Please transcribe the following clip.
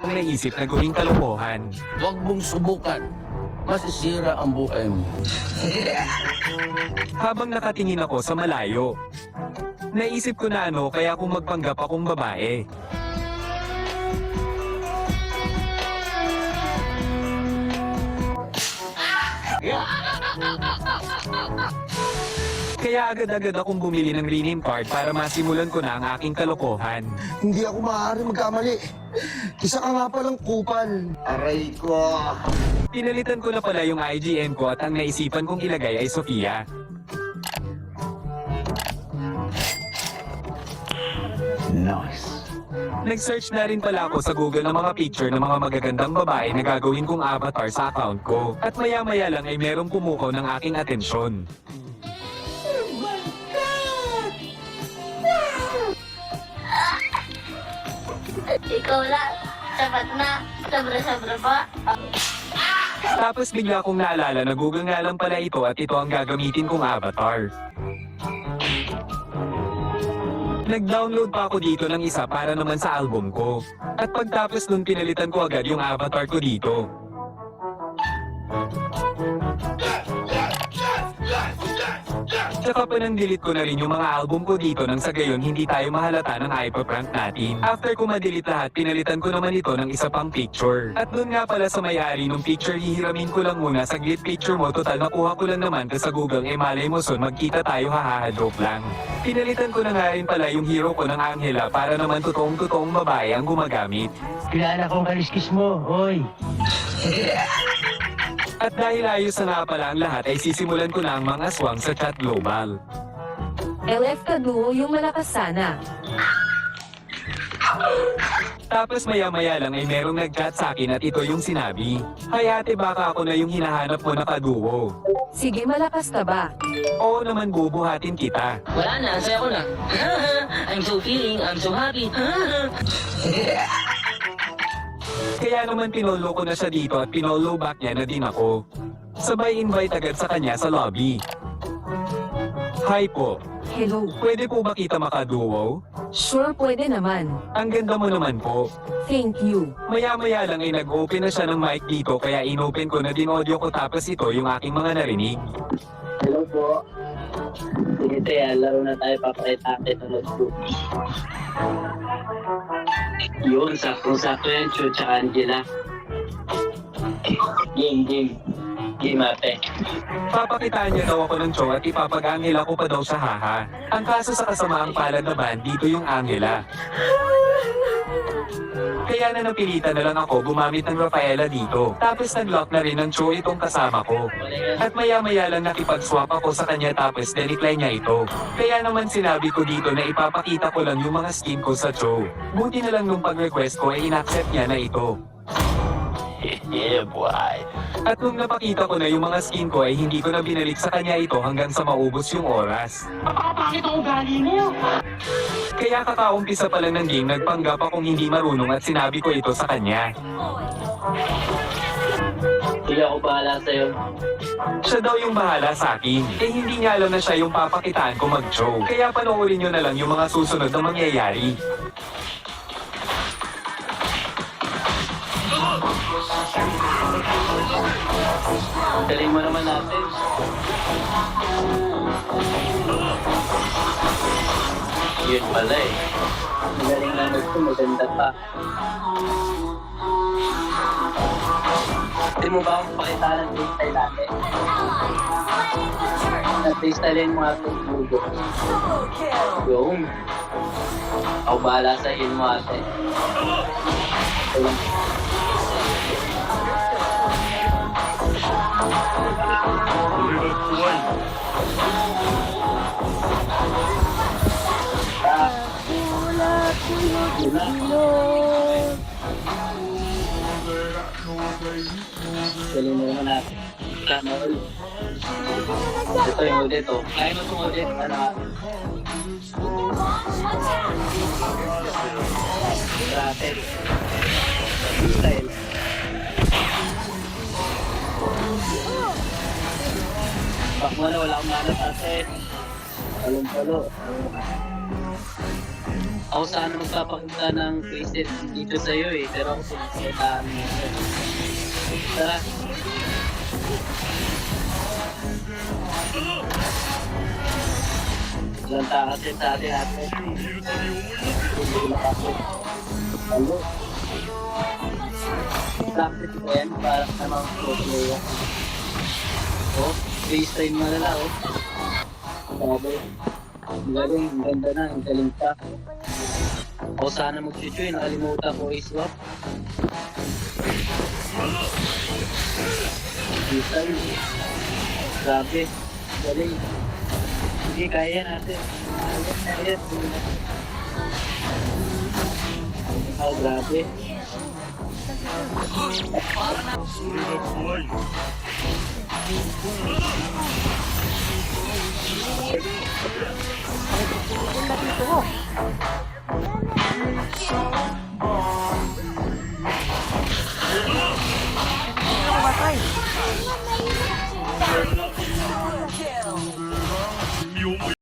Ang naisip na gawing kalokohan. Huwag mong subukan. Masisira ang buhay mo. Habang nakatingin ako sa malayo, naisip ko na kaya kung magpanggap akong babae. Kaya agad-agad akong bumili ng rename card para masimulan ko na ang aking kalokohan. Hindi ako maaari magkamali. Isa ka nga palang kupal. Aray ko. Pinalitan ko na pala yung IGN ko at ang naisipan kong ilagay ay Sofia. Nice. Nag-search na rin pala ako sa Google ng mga picture ng mga magagandang babae na gagawin kong avatar sa account ko. At maya-maya lang ay merong pumukaw ng aking atensyon. Ikaw lang. Sapat na. Sobra-sobra pa. Tapos bigla kong naalala na Google nga lang pala ito at ito ang gagamitin kong avatar. Nag-download pa ako dito ng isa para naman sa album ko. At pagtapos nun pinalitan ko agad yung avatar ko dito. Tsaka pa nang delete ko na rin yung mga album ko dito nang sa gayon hindi tayo mahalata ng ipaprank natin. After ko ma-delete lahat, pinalitan ko naman ito ng isa pang picture. At doon nga pala sa may-ari nung picture, hihiramin ko lang muna sa glit picture mo, total nakuha ko lang naman to sa Google, malay mo son magkita tayo, hahaha, joke lang. Pinalitan ko na nga rin pala yung hero ko ng Angela para naman totoong babae ang gumagamit. Kilala kong kaliskis mo, hoy. At dahil ayos na nga pala ang lahat ay sisimulan ko na ang mga aswang sa chat global. LF Kaduo yung malakas sana. Tapos maya-maya lang ay merong nag-chat sa akin at ito yung sinabi. Hay ate, baka ako na yung hinahanap mo na kaduo. Sige, malakas ka ba? Oo naman, bubuhatin kita. Wala na, saya ko na. I'm so feeling, I'm so happy. Kaya naman pinolo ko na siya dito at pinolo back niya na din ako. Sabay invite agad sa kanya sa lobby. Hi po. Hello. Pwede po ba kita makaduo? Sure, pwede naman. Ang ganda mo naman po. Thank you. Maya-maya lang ay nag-open na siya ng mic dito kaya inopen ko na din audio ko tapos ito yung aking mga narinig. Hello po. Sige tayo, laro na tayo, papakita natin ng notebook. Yun, sakto-sakto yan, Chu, tsaka Angela. Game. Game ate. Papakitaan niya daw ako ng show at ipapag-Angela ko pa daw sa haha. Ang kaso sa kasamaang palad na band, dito yung Angela. Kaya na napilitan na lang ako gumamit ng Rafaela dito. Tapos nag-lock na rin ng show itong kasama ko. At maya-maya lang nakipag-swap ako sa kanya tapos decline niya ito. Kaya naman sinabi ko dito na ipapakita ko lang yung mga skin ko sa show. Buti na lang nung pag-request ko ay in-accept niya na ito. Yeah, boy. At nung napakita ko na yung mga skin ko ay hindi ko na binalik sa kanya ito hanggang sa maubos yung oras. Napakapangit ang ugali mo! Kaya kakaumpisa pa lang ng game, nagpanggap akong hindi marunong at sinabi ko ito sa kanya. Sige ako bahala sa'yo. Siya daw yung bahala sa akin. Eh hindi niya alam na siya yung papakitaan ko mag-show. Kaya panoorin nyo na lang yung mga susunod na mangyayari. Galing mo naman natin. Yun pala eh. Magaling na ito, maganda pa. Hindi mo ba akong pakita ng freestyle natin? Na-freestylein mo nga itong lugo. Yung. Ako bahala sa in mo ate. Ito lang. Galing mo naman natin. Sana all. Ito yung ulit oh. Kaya mo itong ulit. Ano nga? Grabe. Style. Bak mo na, wala akong manat ate. Palong-palo. Ako sana magpapakita ng twisted dito sa'yo eh, pero ako pinakitaan mo. Tara. Ilang takas din sa atin ate. Ano? Practice ko yan para sa mga pro player. Oh, freestyle mo na lang oh. Sabi. Ang galing, ang ganda na, ang galing pa. Ako sana mag-chuchoy, nakalimutan ko i-swap. Freestyle. Grabe, galing. Sige, kaya natin. Kaya. Oh, grabe. Matay.